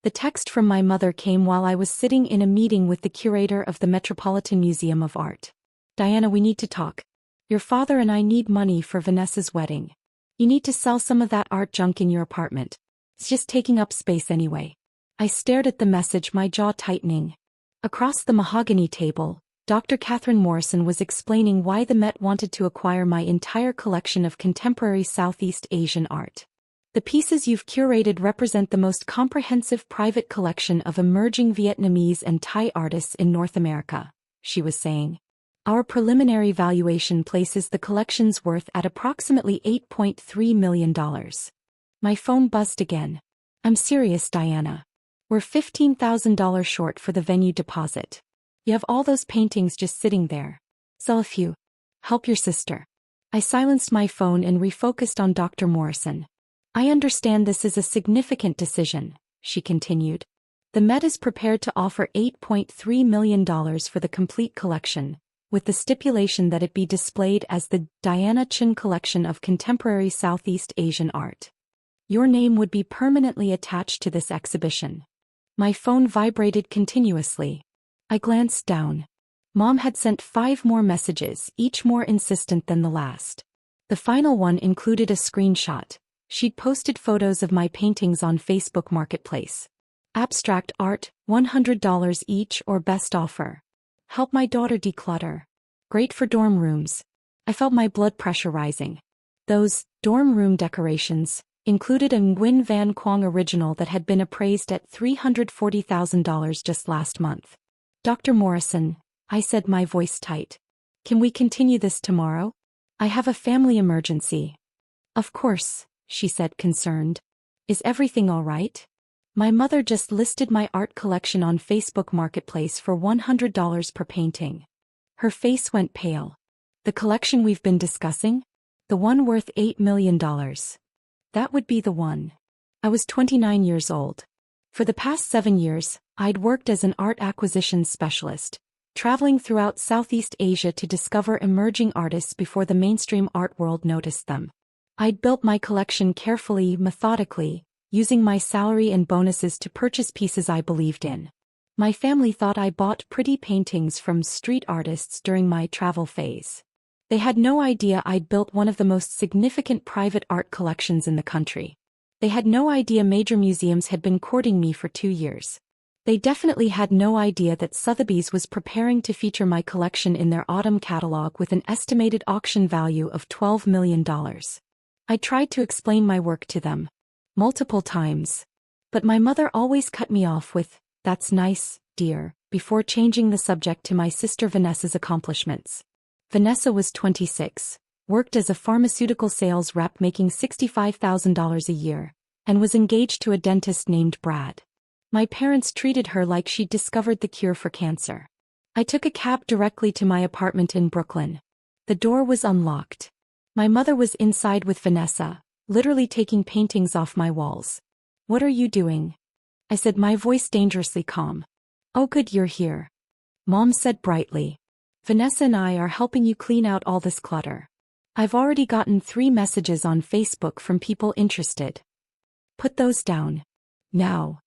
The text from my mother came while I was sitting in a meeting with the curator of the Metropolitan Museum of Art. Diana, we need to talk. Your father and I need money for Vanessa's wedding. You need to sell some of that art junk in your apartment. It's just taking up space anyway. I stared at the message, my jaw tightening. Across the mahogany table, Dr. Catherine Morrison was explaining why the Met wanted to acquire my entire collection of contemporary Southeast Asian art. The pieces you've curated represent the most comprehensive private collection of emerging Vietnamese and Thai artists in North America, she was saying. Our preliminary valuation places the collection's worth at approximately $8.3 million. My phone buzzed again. I'm serious, Diana. We're $15,000 short for the venue deposit. You have all those paintings just sitting there. Sell a few. Help your sister. I silenced my phone and refocused on Dr. Morrison. I understand this is a significant decision, she continued. The Met is prepared to offer $8.3 million for the complete collection, with the stipulation that it be displayed as the Diana Chin Collection of Contemporary Southeast Asian Art. Your name would be permanently attached to this exhibition. My phone vibrated continuously. I glanced down. Mom had sent 5 more messages, each more insistent than the last. The final one included a screenshot. She'd posted photos of my paintings on Facebook Marketplace. Abstract art, $100 each or best offer. Help my daughter declutter. Great for dorm rooms. I felt my blood pressure rising. Those dorm room decorations included a Nguyen Van Quang original that had been appraised at $340,000 just last month. Dr. Morrison, I said, my voice tight. Can we continue this tomorrow? I have a family emergency. Of course, she said, concerned. Is everything all right? My mother just listed my art collection on Facebook Marketplace for $100 per painting. Her face went pale. The collection we've been discussing? The one worth $8 million. That would be the one. I was 29 years old. For the past 7 years, I'd worked as an art acquisition specialist, traveling throughout Southeast Asia to discover emerging artists before the mainstream art world noticed them. I'd built my collection carefully, methodically, using my salary and bonuses to purchase pieces I believed in. My family thought I bought pretty paintings from street artists during my travel phase. They had no idea I'd built one of the most significant private art collections in the country. They had no idea major museums had been courting me for 2 years. They definitely had no idea that Sotheby's was preparing to feature my collection in their autumn catalog with an estimated auction value of $12 million. I tried to explain my work to them multiple times, but my mother always cut me off with, "That's nice, dear," before changing the subject to my sister Vanessa's accomplishments. Vanessa was 26, worked as a pharmaceutical sales rep making $65,000 a year, and was engaged to a dentist named Brad. My parents treated her like she'd discovered the cure for cancer. I took a cab directly to my apartment in Brooklyn. The door was unlocked. My mother was inside with Vanessa, literally taking paintings off my walls. "What are you doing?" I said, my voice dangerously calm. "Oh good, you're here," Mom said brightly. "Vanessa and I are helping you clean out all this clutter. I've already gotten 3 messages on Facebook from people interested." "Put those down. Now."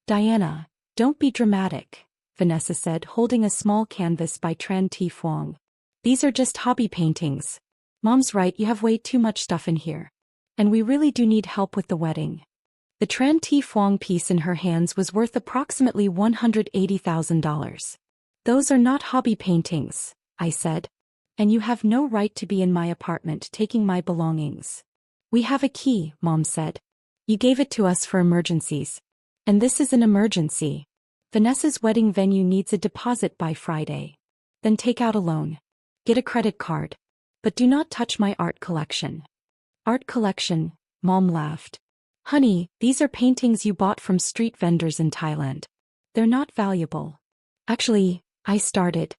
"Diana, don't be dramatic," Vanessa said, holding a small canvas by Tran T. Phuong. "These are just hobby paintings. Mom's right, you have way too much stuff in here. And we really do need help with the wedding." The Tran T. Phuong piece in her hands was worth approximately $180,000. "Those are not hobby paintings," I said. "And you have no right to be in my apartment taking my belongings." "We have a key," Mom said. "You gave it to us for emergencies. And this is an emergency. Vanessa's wedding venue needs a deposit by Friday. Then take out a loan. Get a credit card. But do not touch my art collection." "Art collection," Mom laughed. "Honey, these are paintings you bought from street vendors in Thailand. They're not valuable." "Actually," I started.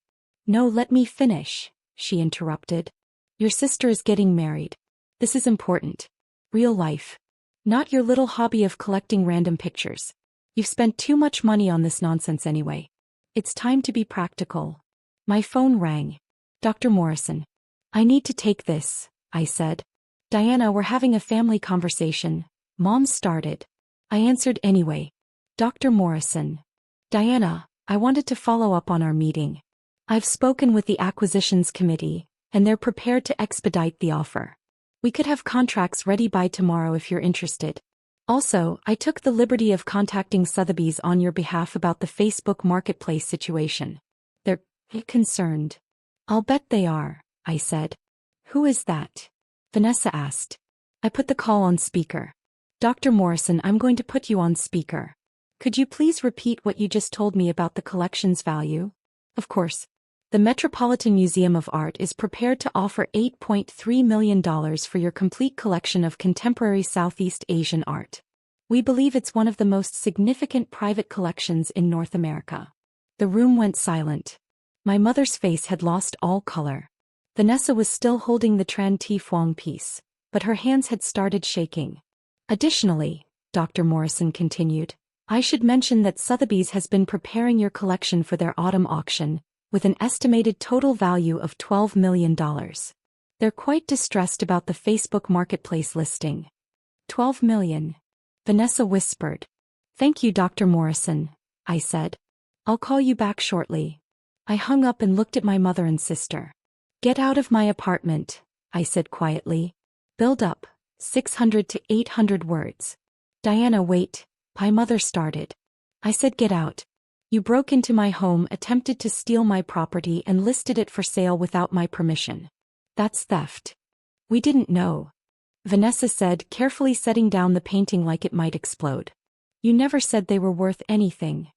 "No, let me finish," she interrupted. "Your sister is getting married. This is important. Real life. Not your little hobby of collecting random pictures. You've spent too much money on this nonsense anyway. It's time to be practical." My phone rang. "Dr. Morrison. I need to take this," I said. "Diana, we're having a family conversation," Mom started. I answered anyway. Dr. Morrison. Diana, I wanted to follow up on our meeting. I've spoken with the acquisitions committee, and they're prepared to expedite the offer. We could have contracts ready by tomorrow if you're interested. Also, I took the liberty of contacting Sotheby's on your behalf about the Facebook Marketplace situation. They're concerned. I'll bet they are, I said. Who is that? Vanessa asked. I put the call on speaker. Dr. Morrison, I'm going to put you on speaker. Could you please repeat what you just told me about the collection's value? Of course. The Metropolitan Museum of Art is prepared to offer $8.3 million for your complete collection of contemporary Southeast Asian art. We believe it's one of the most significant private collections in North America. The room went silent. My mother's face had lost all color. Vanessa was still holding the Tran Ti Phuong piece, but her hands had started shaking. Additionally, Dr. Morrison continued, I should mention that Sotheby's has been preparing your collection for their autumn auction, with an estimated total value of $12 million. They're quite distressed about the Facebook Marketplace listing. $12 million. Vanessa whispered. Thank you, Dr. Morrison, I said. I'll call you back shortly. I hung up and looked at my mother and sister. Get out of my apartment, I said quietly. Build up, 600 to 800 words. Diana, wait, my mother started. I said get out. You broke into my home, attempted to steal my property and listed it for sale without my permission. That's theft. We didn't know. Vanessa said, carefully setting down the painting like it might explode. You never said they were worth anything.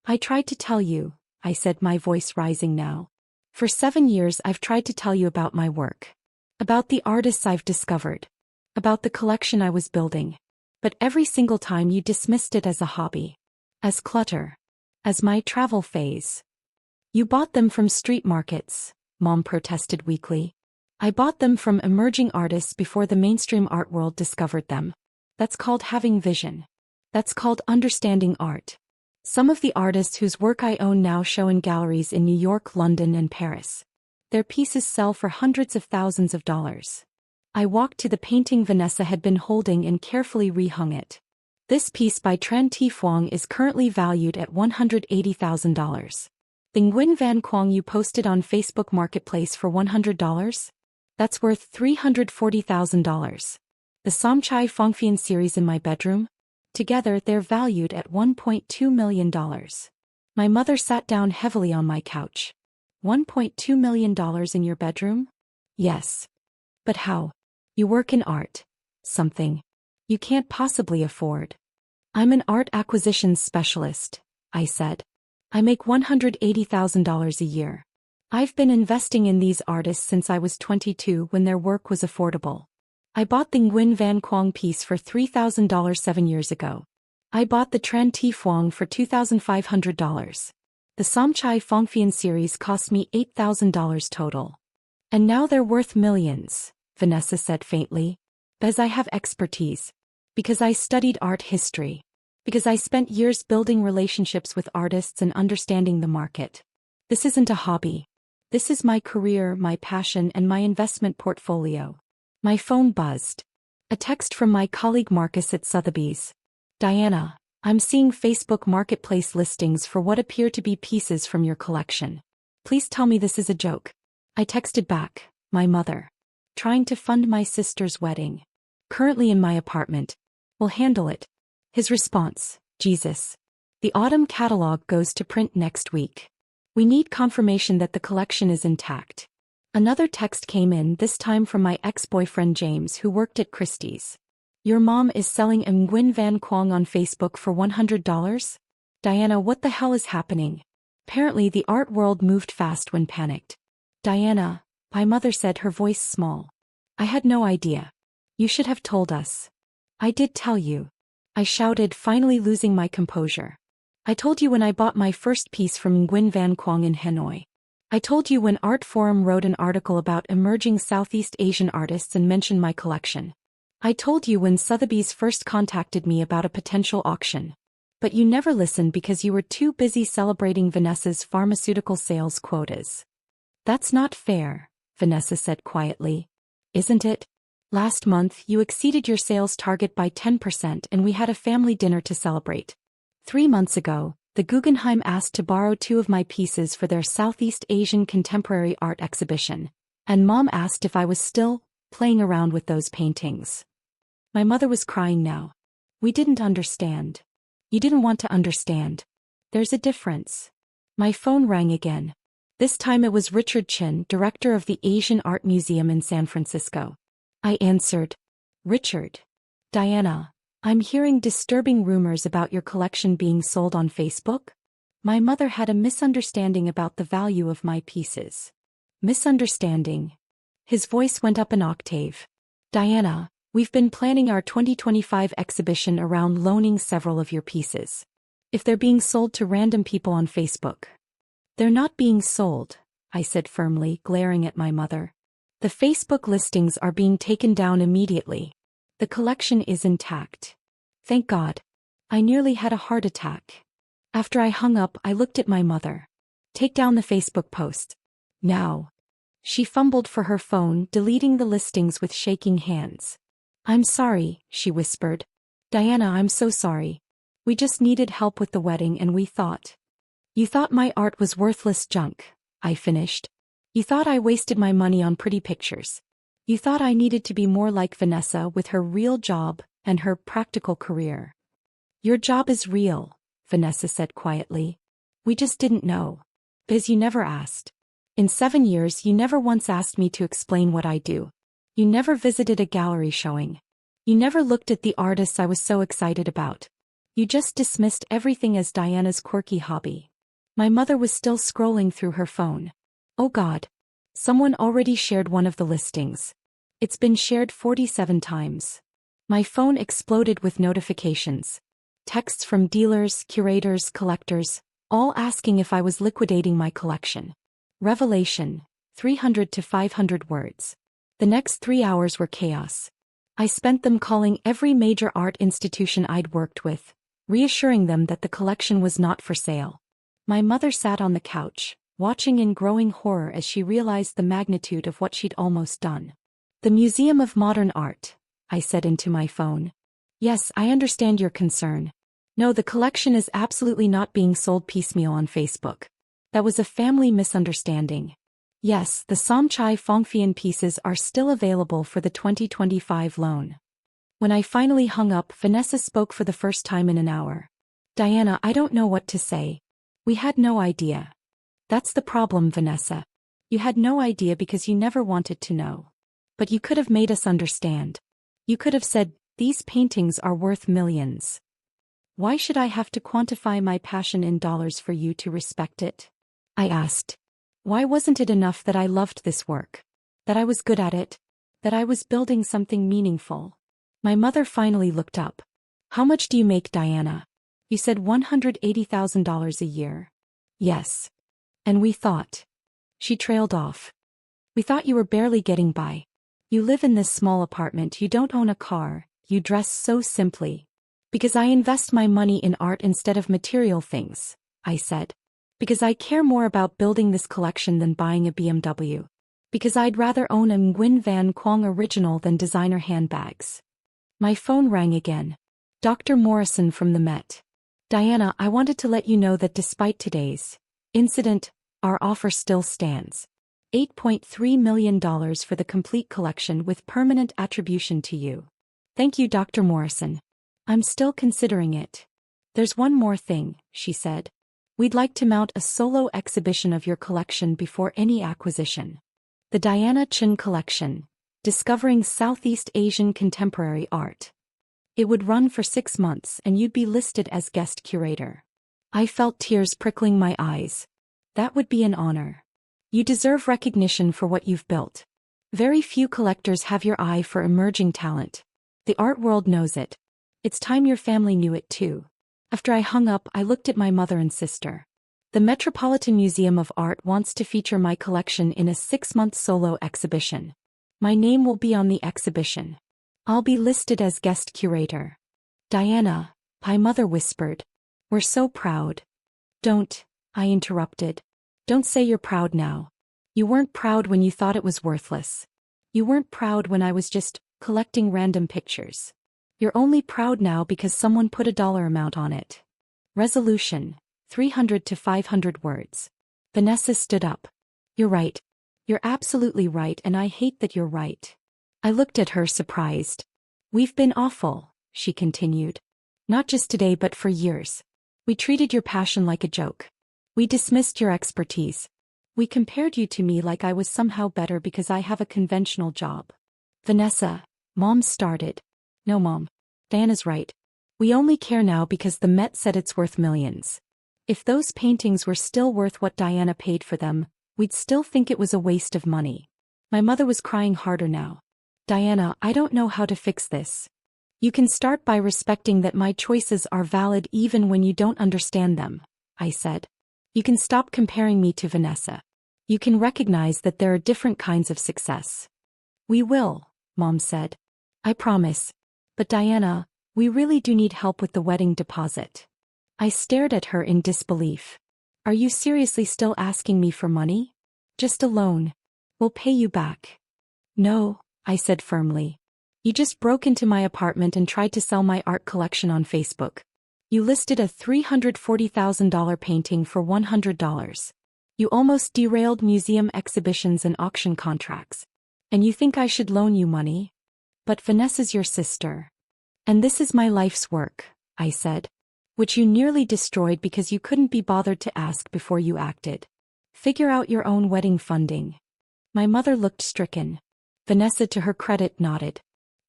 I tried to tell you, I said, my voice rising now. For 7 years I've tried to tell you about my work. About the artists I've discovered. About the collection I was building. But every single time you dismissed it as a hobby. As clutter. As my travel phase. You bought them from street markets, Mom protested weakly. I bought them from emerging artists before the mainstream art world discovered them. That's called having vision. That's called understanding art. Some of the artists whose work I own now show in galleries in New York, London, and Paris. Their pieces sell for hundreds of thousands of dollars. I walked to the painting Vanessa had been holding and carefully rehung it. This piece by Tran Ti Phuong is currently valued at $180,000. The Nguyen Van Quang you posted on Facebook Marketplace for $100? That's worth $340,000. The Som Chai Phongphian series in my bedroom? Together they're valued at $1.2 million. My mother sat down heavily on my couch. $1.2 million in your bedroom? Yes. But how? You work in art. Something you can't possibly afford. I'm an art acquisitions specialist, I said. I make $180,000 a year. I've been investing in these artists since I was 22 when their work was affordable. I bought the Nguyen Van Quang piece for $3,000 7 years ago. I bought the Tran Ti Phuong for $2,500. The Som Chai Phongphian series cost me $8,000 total. And now they're worth millions, Vanessa said faintly. Because I have expertise. Because I studied art history. Because I spent years building relationships with artists and understanding the market. This isn't a hobby. This is my career, my passion, and my investment portfolio. My phone buzzed. A text from my colleague Marcus at Sotheby's. Diana, I'm seeing Facebook Marketplace listings for what appear to be pieces from your collection. Please tell me this is a joke. I texted back, my mother. Trying to fund my sister's wedding. Currently in my apartment. We'll handle it. His response, Jesus. The autumn catalog goes to print next week. We need confirmation that the collection is intact. Another text came in, this time from my ex-boyfriend James, who worked at Christie's. Your mom is selling a Nguyen Van Quang on Facebook for $100? Diana, what the hell is happening? Apparently the art world moved fast when panicked. Diana, my mother said, her voice small. I had no idea. You should have told us. I did tell you. I shouted, finally losing my composure. I told you when I bought my first piece from Nguyen Van Quang in Hanoi. I told you when Art Forum wrote an article about emerging Southeast Asian artists and mentioned my collection. I told you when Sotheby's first contacted me about a potential auction. But you never listened because you were too busy celebrating Vanessa's pharmaceutical sales quotas. That's not fair, Vanessa said quietly. Isn't it? Last month you exceeded your sales target by 10% and we had a family dinner to celebrate. 3 months ago, the Guggenheim asked to borrow 2 of my pieces for their Southeast Asian contemporary art exhibition, and Mom asked if I was still playing around with those paintings. My mother was crying now. We didn't understand. You didn't want to understand. There's a difference. My phone rang again. This time it was Richard Chin, director of the Asian Art Museum in San Francisco. I answered. Richard. Diana, I'm hearing disturbing rumors about your collection being sold on Facebook. My mother had a misunderstanding about the value of my pieces. Misunderstanding. His voice went up an octave. Diana, we've been planning our 2025 exhibition around loaning several of your pieces. If they're being sold to random people on Facebook. They're not being sold, I said firmly, glaring at my mother. The Facebook listings are being taken down immediately. The collection is intact. Thank God. I nearly had a heart attack. After I hung up, I looked at my mother. Take down the Facebook post. Now. She fumbled for her phone, deleting the listings with shaking hands. I'm sorry, she whispered. Diana, I'm so sorry. We just needed help with the wedding and we thought. You thought my art was worthless junk, I finished. You thought I wasted my money on pretty pictures. You thought I needed to be more like Vanessa with her real job and her practical career. Your job is real, Vanessa said quietly. We just didn't know. Because you never asked. In 7 years you never once asked me to explain what I do. You never visited a gallery showing. You never looked at the artists I was so excited about. You just dismissed everything as Diana's quirky hobby. My mother was still scrolling through her phone. Oh God. Someone already shared one of the listings. It's been shared 47 times. My phone exploded with notifications. Texts from dealers, curators, collectors, all asking if I was liquidating my collection. Revelation, 300 to 500 words. The next 3 hours were chaos. I spent them calling every major art institution I'd worked with, reassuring them that the collection was not for sale. My mother sat on the couch, watching in growing horror as she realized the magnitude of what she'd almost done. The Museum of Modern Art, I said into my phone. Yes, I understand your concern. No, the collection is absolutely not being sold piecemeal on Facebook. That was a family misunderstanding. Yes, the Somchai Fongfian pieces are still available for the 2025 loan. When I finally hung up, Vanessa spoke for the first time in an hour. Diana, I don't know what to say. We had no idea. That's the problem, Vanessa. You had no idea because you never wanted to know. But you could have made us understand. You could have said, these paintings are worth millions. Why should I have to quantify my passion in dollars for you to respect it? I asked. Why wasn't it enough that I loved this work? That I was good at it? That I was building something meaningful? My mother finally looked up. How much do you make, Diana? You said $180,000 a year. Yes. And we thought. She trailed off. We thought you were barely getting by. You live in this small apartment, you don't own a car, you dress so simply. Because I invest my money in art instead of material things, I said. Because I care more about building this collection than buying a BMW. Because I'd rather own a Nguyen Van Quang original than designer handbags. My phone rang again. Dr. Morrison from the Met. Diana, I wanted to let you know that despite today's incident, our offer still stands. $8.3 million for the complete collection with permanent attribution to you. Thank you, Dr. Morrison. I'm still considering it. There's one more thing, she said. We'd like to mount a solo exhibition of your collection before any acquisition. The Diana Chin Collection, Discovering Southeast Asian Contemporary Art. It would run for 6 months and you'd be listed as guest curator. I felt tears prickling my eyes. That would be an honor. You deserve recognition for what you've built. Very few collectors have your eye for emerging talent. The art world knows it. It's time your family knew it too. After I hung up, I looked at my mother and sister. The Metropolitan Museum of Art wants to feature my collection in a 6-month solo exhibition. My name will be on the exhibition. I'll be listed as guest curator. Diana, my mother whispered. We're so proud. Don't, I interrupted. Don't say you're proud now. You weren't proud when you thought it was worthless. You weren't proud when I was just collecting random pictures. You're only proud now because someone put a dollar amount on it. Resolution, 300 to 500 words. Vanessa stood up. You're right. You're absolutely right, and I hate that you're right. I looked at her surprised. We've been awful, she continued. Not just today but for years. We treated your passion like a joke. We dismissed your expertise. We compared you to me like I was somehow better because I have a conventional job. Vanessa, Mom started. No, Mom. Diana's right. We only care now because the Met said it's worth millions. If those paintings were still worth what Diana paid for them, we'd still think it was a waste of money. My mother was crying harder now. Diana, I don't know how to fix this. You can start by respecting that my choices are valid even when you don't understand them, I said. You can stop comparing me to Vanessa. You can recognize that there are different kinds of success. We will, Mom said. I promise. But Diana, we really do need help with the wedding deposit. I stared at her in disbelief. Are you seriously still asking me for money? Just a loan. We'll pay you back. No, I said firmly. You just broke into my apartment and tried to sell my art collection on Facebook. You listed a $340,000 painting for $100. You almost derailed museum exhibitions and auction contracts. And you think I should loan you money? But Vanessa's your sister. And this is my life's work, I said. Which you nearly destroyed because you couldn't be bothered to ask before you acted. Figure out your own wedding funding. My mother looked stricken. Vanessa, to her credit, nodded.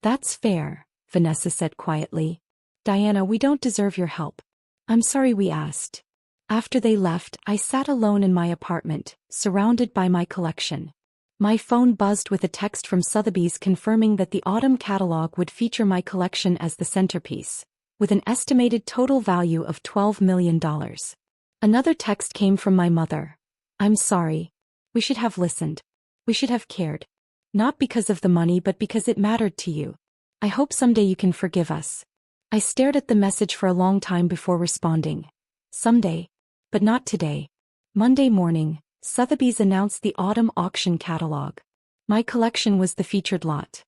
That's fair, Vanessa said quietly. Diana, we don't deserve your help. I'm sorry we asked. After they left, I sat alone in my apartment, surrounded by my collection. My phone buzzed with a text from Sotheby's confirming that the autumn catalog would feature my collection as the centerpiece, with an estimated total value of $12 million. Another text came from my mother. I'm sorry. We should have listened. We should have cared. Not because of the money but because it mattered to you. I hope someday you can forgive us. I stared at the message for a long time before responding. Someday. But not today. Monday morning, Sotheby's announced the autumn auction catalog. My collection was the featured lot.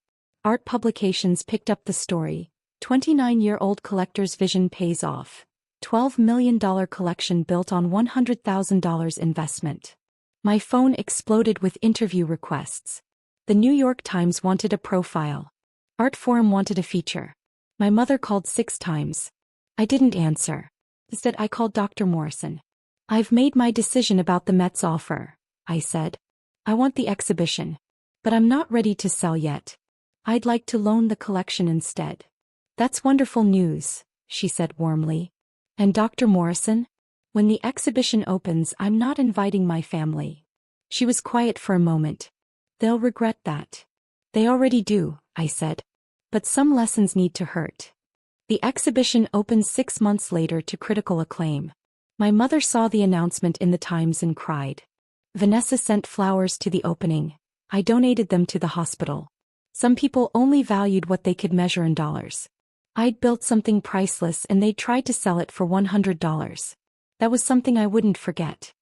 Art Publications picked up the story. 29-year-old collector's vision pays off. $12 million collection built on $100,000 investment. My phone exploded with interview requests. The New York Times wanted a profile. Art Forum wanted a feature. My mother called 6 times. I didn't answer. Instead, I called Dr. Morrison. I've made my decision about the Met's offer, I said. I want the exhibition. But I'm not ready to sell yet. I'd like to loan the collection instead. That's wonderful news, she said warmly. And Dr. Morrison? When the exhibition opens, I'm not inviting my family. She was quiet for a moment. They'll regret that. They already do, I said. But some lessons need to hurt. The exhibition opened 6 months later to critical acclaim. My mother saw the announcement in the Times and cried. Vanessa sent flowers to the opening. I donated them to the hospital. Some people only valued what they could measure in dollars. I'd built something priceless and they tried to sell it for $100. That was something I wouldn't forget.